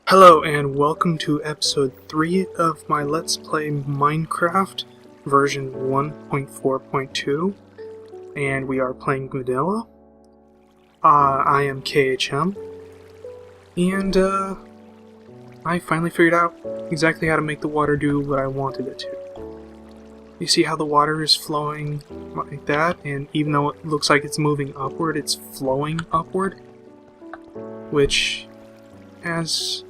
Hello and welcome to episode 3 of my Let's Play Minecraft version 1.4.2, and we are playing vanilla. I am KHM, and I finally figured out exactly how to make the water do what I wanted it to. You see how the water is flowing like that, and even though it looks like it's moving upward, it's flowing upward, which has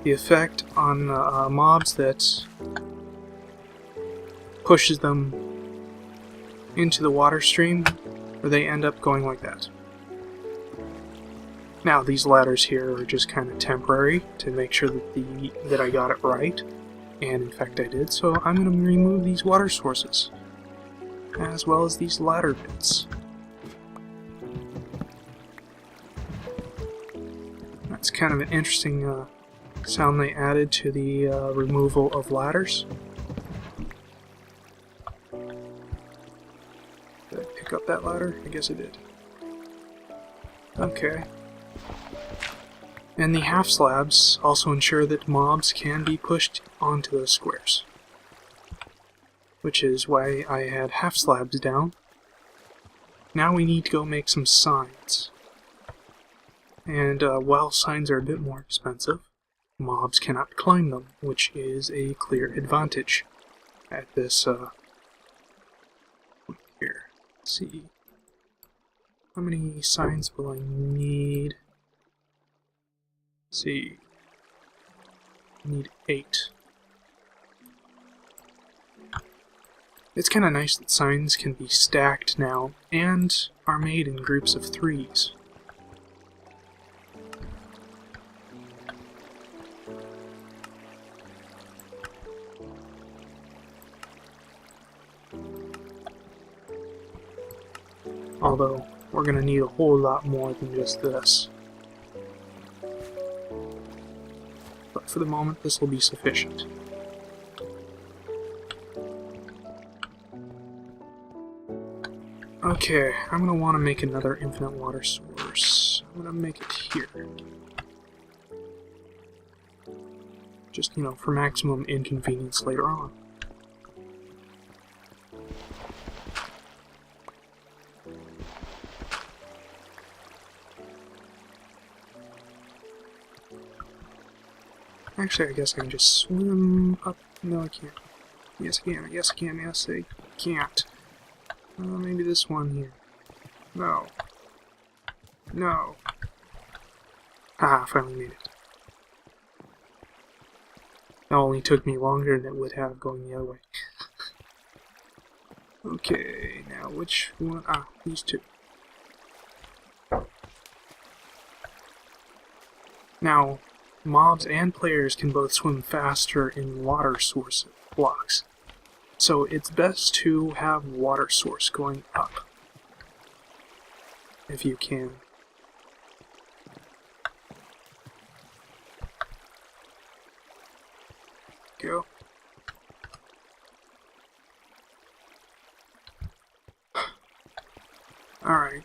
the effect on mobs that pushes them into the water stream, where they end up going like that. Now these ladders here are just kind of temporary to make sure that I got it right, and in fact I did. So I'm going to remove these water sources as well as these ladder bits. That's kind of an interesting sound they added to the removal of ladders. Did I pick up that ladder? I guess I did. Okay. And the half slabs also ensure that mobs can be pushed onto those squares, which is why I had half slabs down. Now we need to go make some signs. And while signs are a bit more expensive, mobs cannot climb them, which is a clear advantage at this, here. Let's see. How many signs will I need? Let's see. I need 8. It's kind of nice that signs can be stacked now, and are made in groups of 3s. Although, we're going to need a whole lot more than just this. But for the moment, this will be sufficient. Okay, I'm going to want to make another infinite water source. I'm going to make it here. Just, for maximum inconvenience later on. Actually, I guess I can just swim up. No, I can't. Yes, I can. Yes, I can. Yes, I can't. Maybe this one here. No. No. Ah, finally made it. That only took me longer than it would have going the other way. Okay, now which one? Ah, these two. Now, mobs and players can both swim faster in water source blocks, so it's best to have water source going up, if you can. Go. Alright,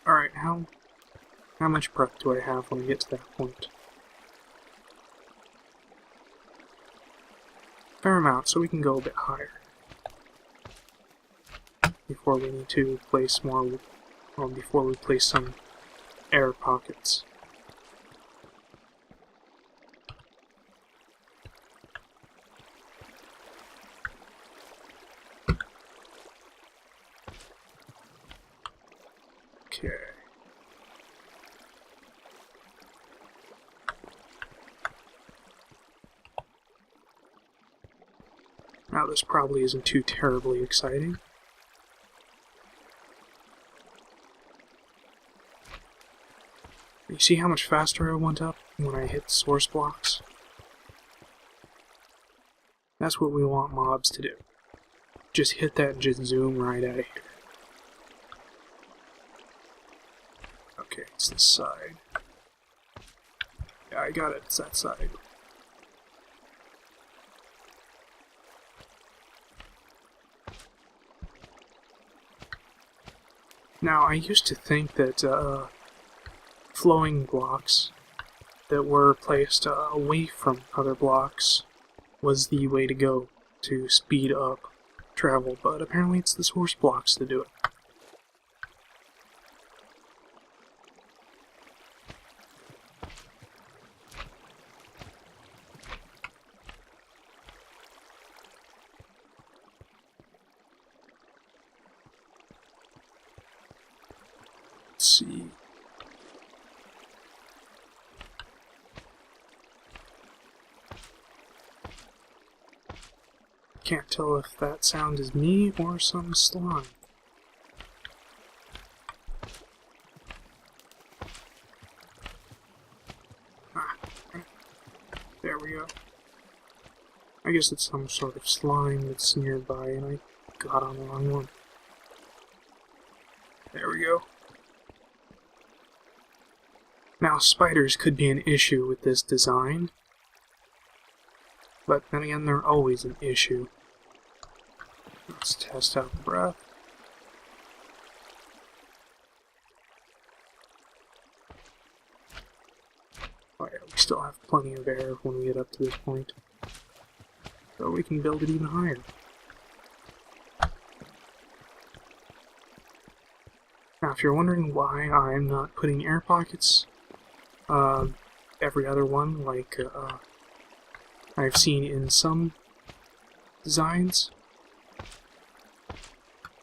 Alright, how much prep do I have when we get to that point? Fair amount, so we can go a bit higher. Before we need to place more, well, before we place some air pockets. Okay. Now this probably isn't too terribly exciting. You see how much faster I went up when I hit the source blocks? That's what we want mobs to do. Just hit that and just zoom right out of here. Okay, it's this side. Yeah, I got it. It's that side. Now, I used to think that flowing blocks that were placed away from other blocks was the way to go to speed up travel, but apparently it's the source blocks that do it. Let's see. Can't tell if that sound is me or some slime. Ah, there we go. I guess it's some sort of slime that's nearby and I got on the wrong one. There we go. Now, spiders could be an issue with this design, but then again, they're always an issue. Let's test out the breath. Oh yeah, we still have plenty of air when we get up to this point, so we can build it even higher. Now, if you're wondering why I'm not putting air pockets, every other one, like I've seen in some designs,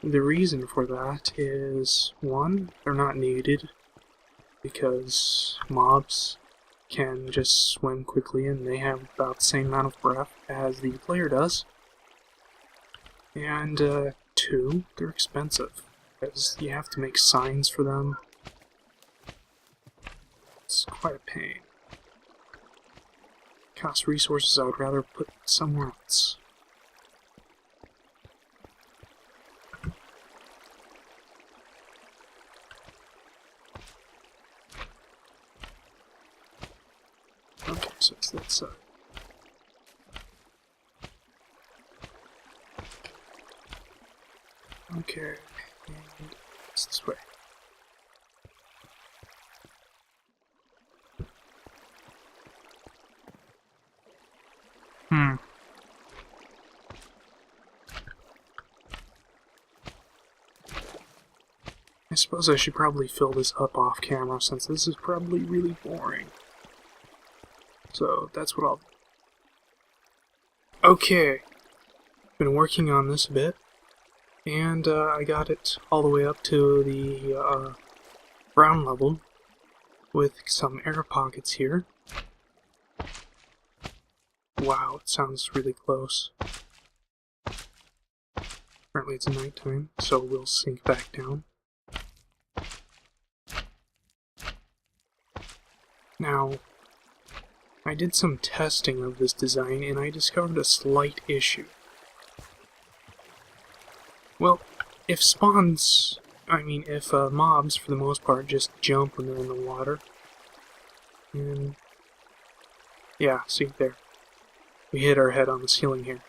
the reason for that is, one, they're not needed, because mobs can just swim quickly and they have about the same amount of breath as the player does, and two, they're expensive, because you have to make signs for them. It's quite a pain. Cost resources I would rather put somewhere else. Okay, so it's that side. Okay, and it's this way. I suppose I should probably fill this up off camera since this is probably really boring. So that's what I'll do. Okay, been working on this a bit, and I got it all the way up to the ground level with some air pockets here. Wow, it sounds really close. Apparently it's nighttime, so we'll sink back down. Now, I did some testing of this design and I discovered a slight issue. Well, if mobs, for the most part, just jump when they're in the water, and yeah, see there, we hit our head on the ceiling here,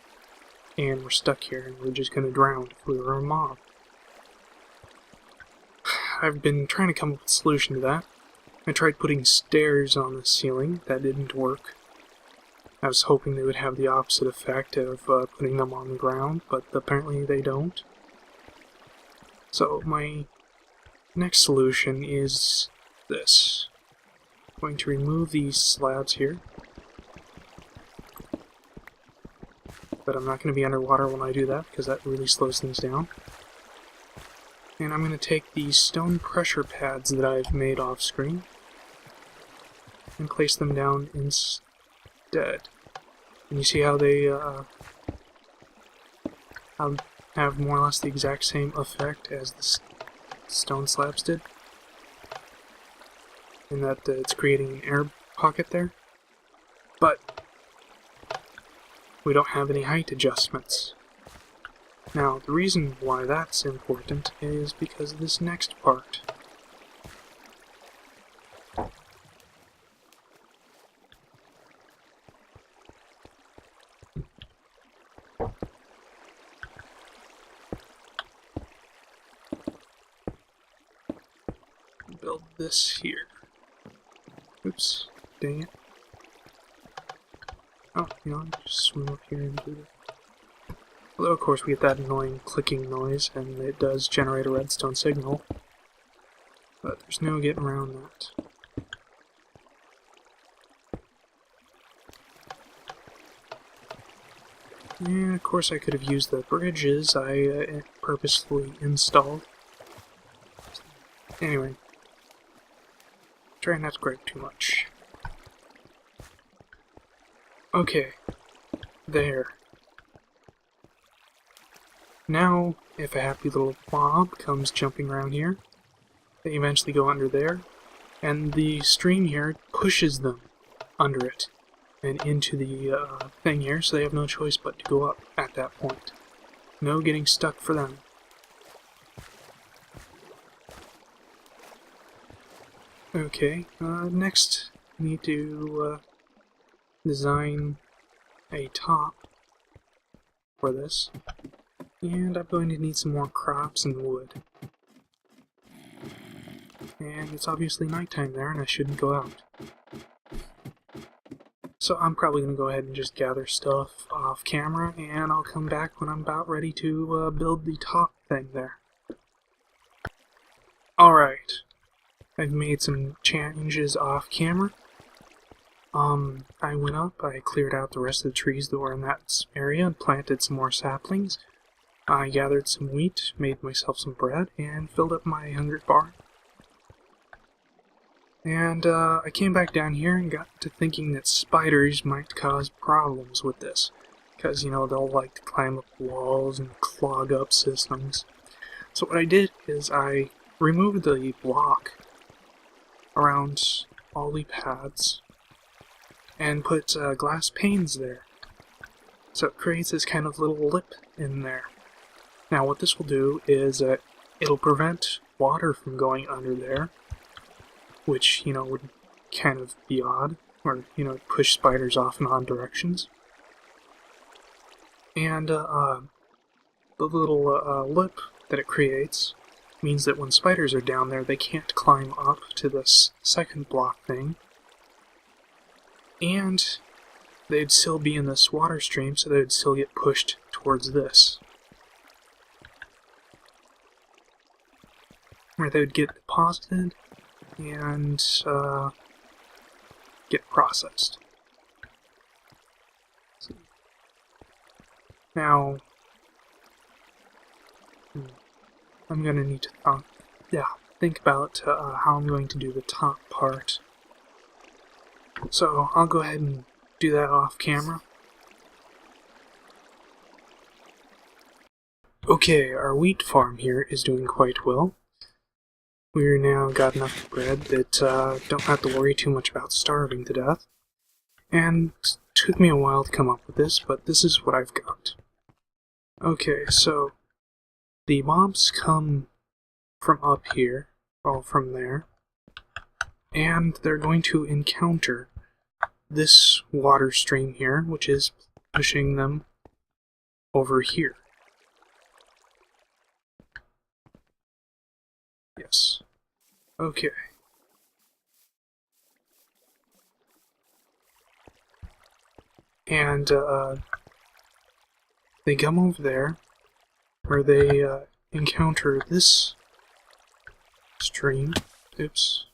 and we're stuck here, and we're just gonna drown if we were a mob. I've been trying to come up with a solution to that. I tried putting stairs on the ceiling. That didn't work. I was hoping they would have the opposite effect of putting them on the ground, but apparently they don't. So my next solution is this. I'm going to remove these slabs here. But I'm not going to be underwater when I do that, because that really slows things down. And I'm going to take these stone pressure pads that I've made off screen and place them down instead. And you see how they have more or less the exact same effect as the stone slabs did? In that it's creating an air pocket there. But we don't have any height adjustments. Now, the reason why that's important is because of this next part. build this here. Oops, dang it. Oh, you know, just swim up here and do that. Although, of course, we get that annoying clicking noise, and it does generate a redstone signal. But there's no getting around that. And, of course, I could have used the bridges I purposefully installed. Anyway. Try not to grab too much. Okay. There. Now, if a happy little mob comes jumping around here, they eventually go under there, and the stream here pushes them under it and into the thing here, so they have no choice but to go up at that point. No getting stuck for them. Okay, next we need to design a top for this, and I'm going to need some more crops and wood. And it's obviously nighttime there, and I shouldn't go out. So I'm probably going to go ahead and just gather stuff off camera, and I'll come back when I'm about ready to build the top thing there. Alright, I've made some changes off camera. I went up, I cleared out the rest of the trees that were in that area and planted some more saplings. I gathered some wheat, made myself some bread, and filled up my hunger bar. And I came back down here and got to thinking that spiders might cause problems with this. Because, you know, they'll like to climb up walls and clog up systems. So what I did is I removed the block around all the paths and put glass panes there. So it creates this kind of little lip in there. Now what this will do is it'll prevent water from going under there, which, you know, would kind of be odd, or, you know, push spiders off in odd directions. And the little lip that it creates means that when spiders are down there, they can't climb up to this second block thing. And they'd still be in this water stream, so they'd still get pushed towards this. Where they would get deposited and get processed. Now, I'm going to need to think about how I'm going to do the top part. So I'll go ahead and do that off camera. Okay, our wheat farm here is doing quite well. We're now got enough bread that don't have to worry too much about starving to death. And it took me a while to come up with this, but this is what I've got. Okay, so the mobs come from up here, or from there, and they're going to encounter this water stream here, which is pushing them over here. Yes. Okay. And they come over there, where they encounter this stream. Oops.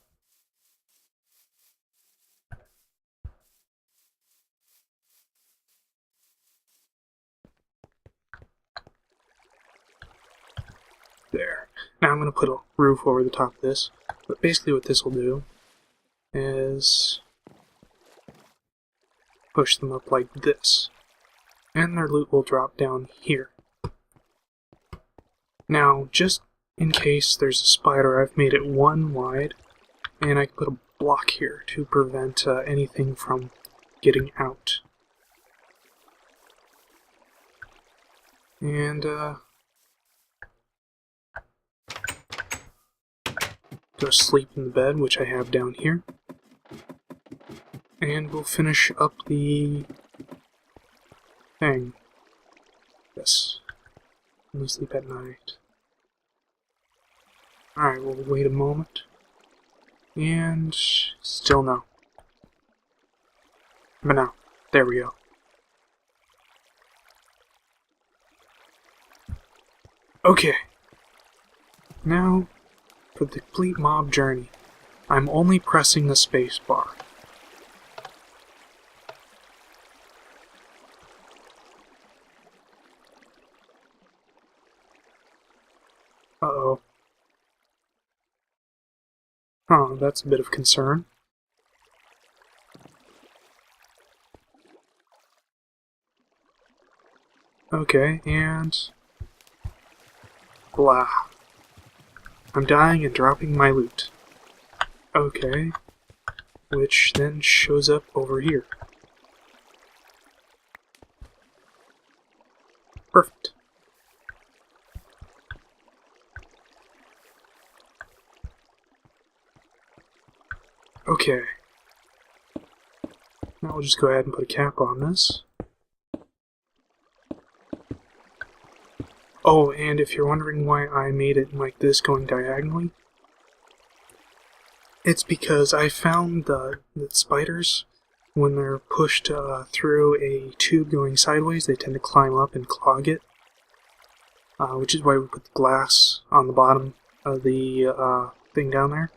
There. Now I'm going to put a roof over the top of this, but basically what this will do is push them up like this, and their loot will drop down here. Now, just in case there's a spider, I've made it 1 wide, and I can put a block here to prevent anything from getting out. And go sleep in the bed, which I have down here. And we'll finish up the thing. Yes. Only sleep at night. Alright, we'll wait a moment. And still no. But now, there we go. Okay. Now, for the complete mob journey, I'm only pressing the space bar. Uh-oh. Oh, that's a bit of concern. Okay, and... blah. I'm dying and dropping my loot. Okay. Which then shows up over here. Perfect. Okay. Now we'll just go ahead and put a cap on this. Oh, and if you're wondering why I made it like this going diagonally, it's because I found that spiders, when they're pushed through a tube going sideways, they tend to climb up and clog it, which is why we put the glass on the bottom of the thing down there.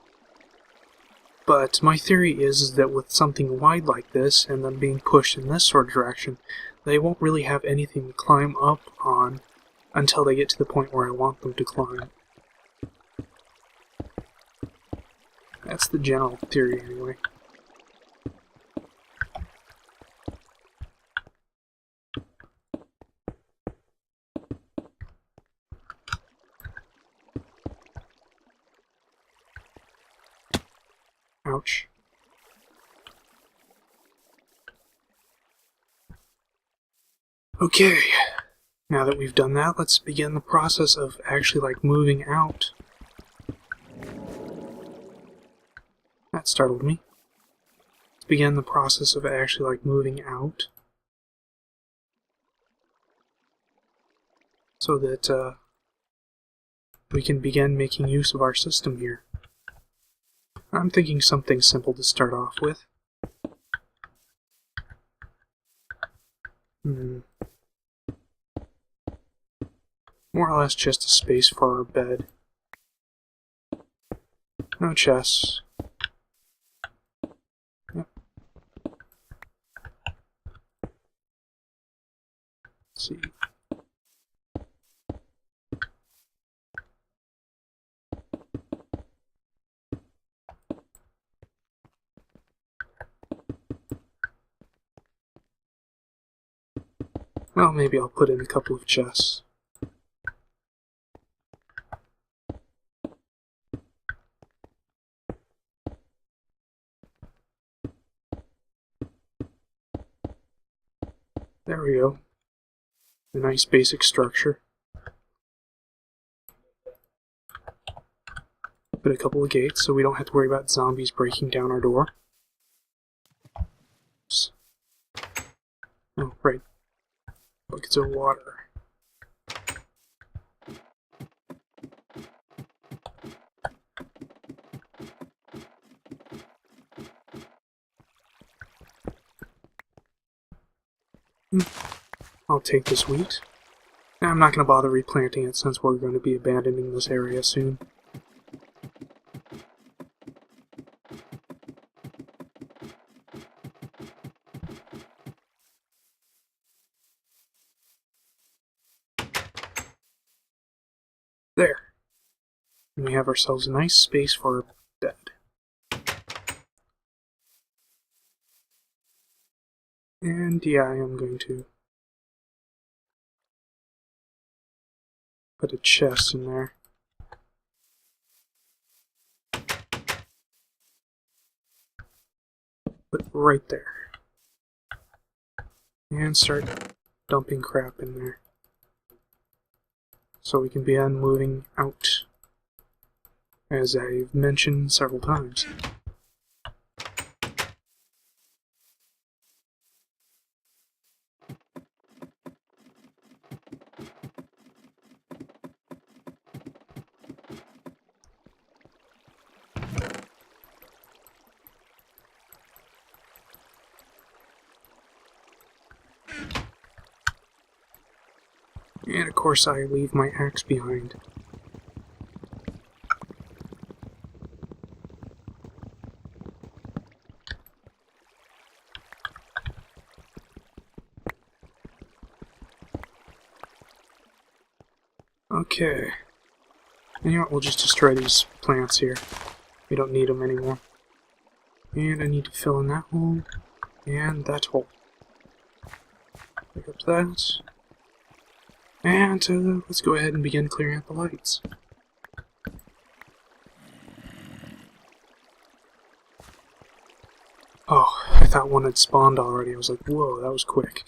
But my theory is that with something wide like this, and them being pushed in this sort of direction, they won't really have anything to climb up on until they get to the point where I want them to climb. That's the general theory, anyway. Ouch. Okay, now that we've done that, let's begin the process of actually, like, moving out. That startled me. Let's begin the process of actually, like, moving out. So that, we can begin making use of our system here. I'm thinking something simple to start off with. More or less just a space for our bed. No chests. Yep. Let's see. Well, maybe I'll put in a couple of chests. There we go. A nice basic structure. Put a couple of gates so we don't have to worry about zombies breaking down our door. Oops. Oh, right. Buckets of water. I'll take this wheat. I'm not going to bother replanting it since we're going to be abandoning this area soon. There. And we have ourselves a nice space for a bed. And yeah, I am going to put a chest in there. Put it right there. And start dumping crap in there. So we can begin moving out, as I've mentioned several times. And of course I leave my axe behind. Okay. And you know what, we'll just destroy these plants here. We don't need them anymore. And I need to fill in that hole. And that hole. Pick up that. And let's go ahead and begin clearing out the lights. Oh, I thought one had spawned already. I was like, whoa, that was quick.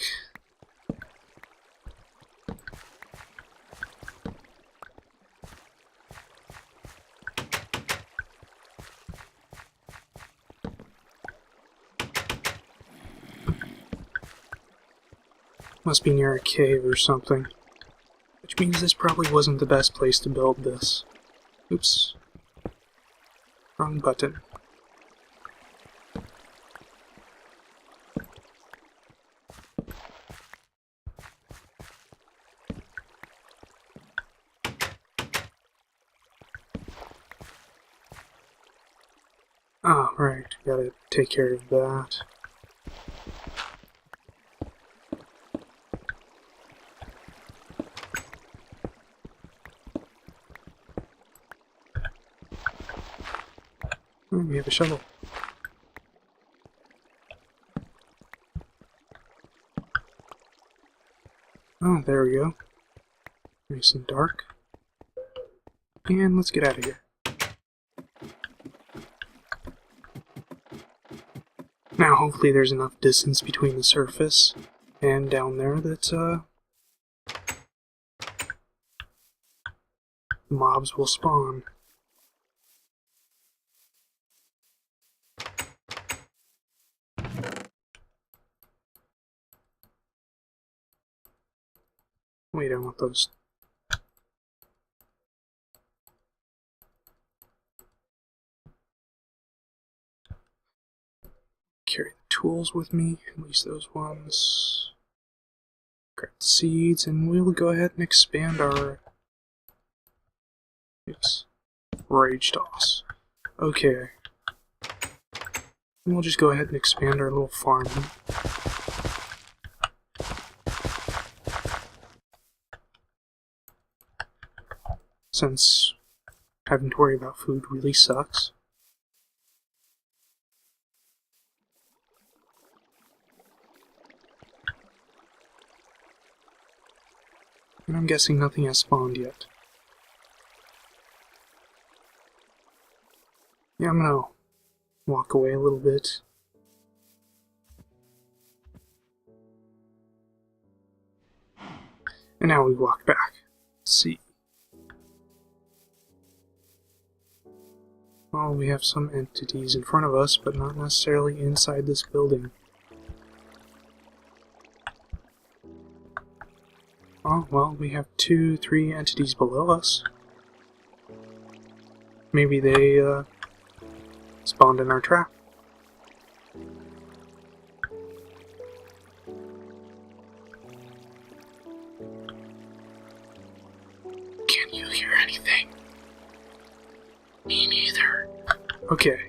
Must be near a cave or something. Which means this probably wasn't the best place to build this. Oops. Wrong button. Oh, right. Gotta take care of that. Oh, we have a shovel. Oh, there we go. Nice and dark. And let's get out of here. Now, hopefully there's enough distance between the surface and down there that, mobs will spawn. Wait, I want those. Carry the tools with me, at least those ones. Grab the seeds, and we'll go ahead and expand our... Yes. Rage toss. Okay. And we'll just go ahead and expand our little farm. Since having to worry about food really sucks. And I'm guessing nothing has spawned yet. Yeah, I'm gonna walk away a little bit. And now we walk back. Let's see. Well, we have some entities in front of us, but not necessarily inside this building. Oh, well, we have 2, 3 entities below us. Maybe they, spawned in our trap. Can you hear anything? Me neither. Okay.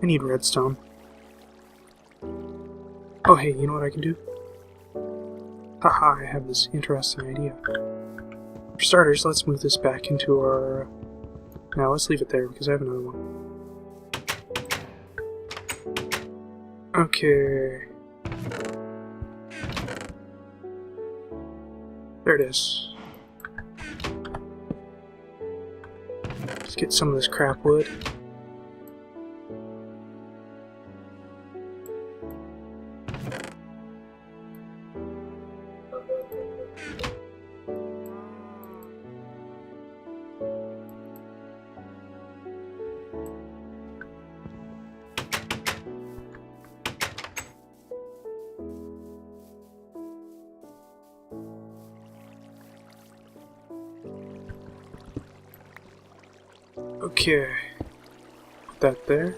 I need redstone. Oh hey, you know what I can do? Haha, I have this interesting idea. For starters, let's move this back into our... Now let's leave it there because I have another one. Okay. There it is. Let's get some of this crap wood. Okay, put that there,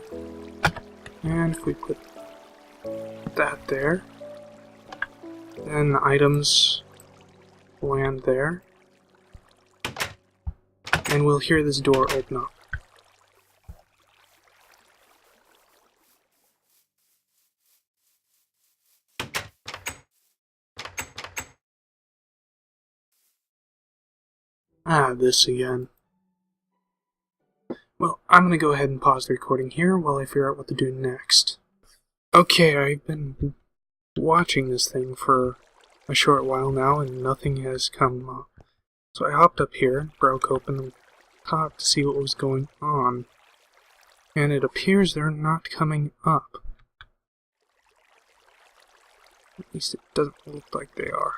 and if we put that there. Then items land there. And we'll hear this door open up. Ah, this again. Well, I'm gonna go ahead and pause the recording here while I figure out what to do next. Okay, I've been watching this thing for a short while now and nothing has come up. So I hopped up here and broke open the top to see what was going on. And it appears they're not coming up. At least it doesn't look like they are.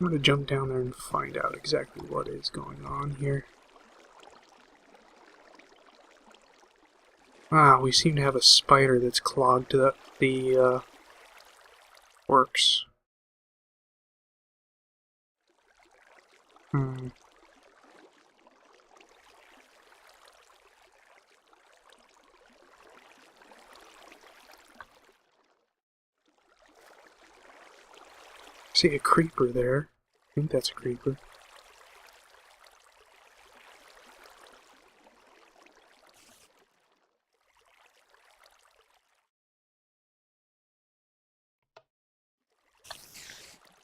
I'm going to jump down there and find out exactly what is going on here. Ah, we seem to have a spider that's clogged up the works. See a creeper there. I think that's a creeper.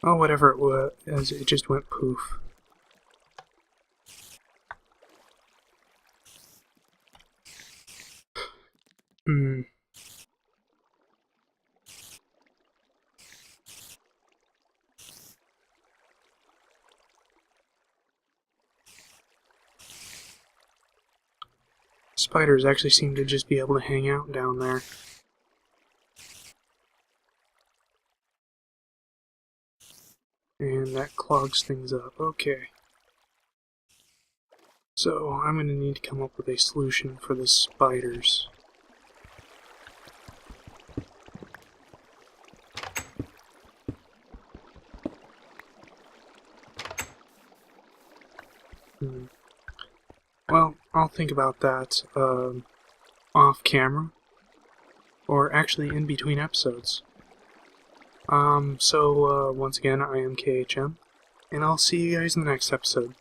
Oh, whatever it was, it just went poof. Spiders actually seem to just be able to hang out down there. And that clogs things up. Okay. So, I'm going to need to come up with a solution for the spiders. Well, I'll think about that off camera, or actually in between episodes. Once again, I am KHM, and I'll see you guys in the next episode.